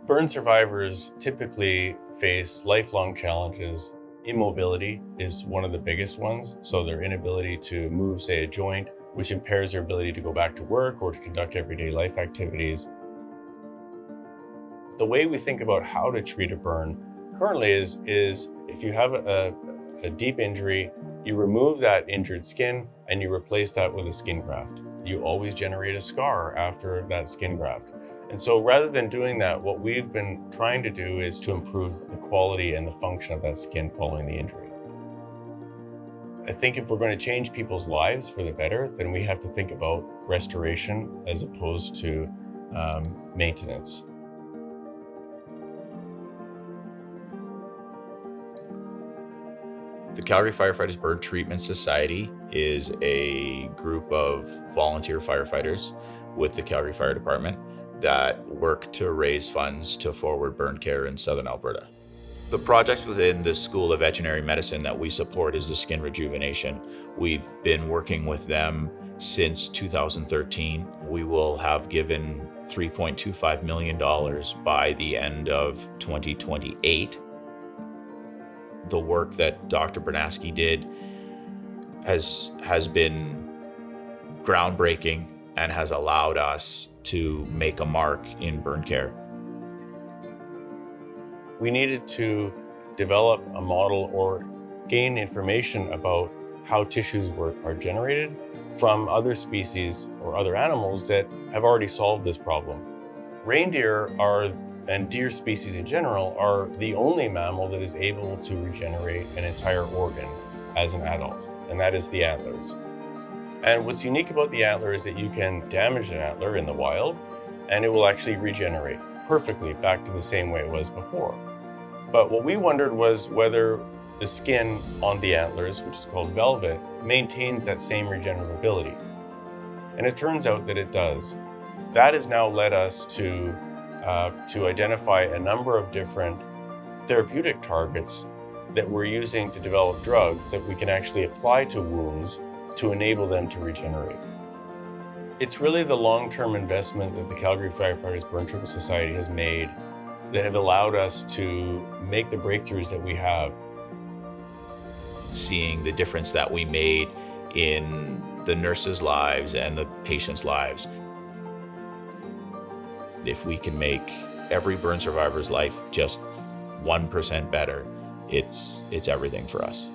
Burn survivors typically face lifelong challenges. Immobility is one of the biggest ones, so their inability to move, say, a joint, which impairs their ability to go back to work or to conduct everyday life activities. The way we think about how to treat a burn currently is if you have a deep injury, you remove that injured skin and you replace that with a skin graft. You always generate a scar after that skin graft. And so rather than doing that, what we've been trying to do is to improve the quality and the function of that skin following the injury. I think if we're going to change people's lives for the better, then we have to think about restoration as opposed to maintenance. The Calgary Firefighters Burn Treatment Society is a group of volunteer firefighters with the Calgary Fire Department that work to raise funds to forward burn care in southern Alberta. The projects within the School of Veterinary Medicine that we support is the skin rejuvenation. We've been working with them since 2013. We will have given $3.25 million by the end of 2028. The work that Dr. Biernaskie did has been groundbreaking and has allowed us to make a mark in burn care. We needed to develop a model or gain information about how tissues are generated from other species or other animals that have already solved this problem. Reindeer and deer species in general are the only mammal that is able to regenerate an entire organ as an adult, and that is the antlers. And what's unique about the antler is that you can damage an antler in the wild and it will actually regenerate perfectly back to the same way it was before. But what we wondered was whether the skin on the antlers, which is called velvet, maintains that same regenerative ability. And it turns out that it does. That has now led us to identify a number of different therapeutic targets that we're using to develop drugs that we can actually apply to wounds to enable them to regenerate. It's really the long-term investment that the Calgary Firefighters Burn Treatment Society has made that have allowed us to make the breakthroughs that we have. Seeing the difference that we made in the nurses' lives and the patients' lives. If we can make every burn survivor's life just 1% better, it's everything for us.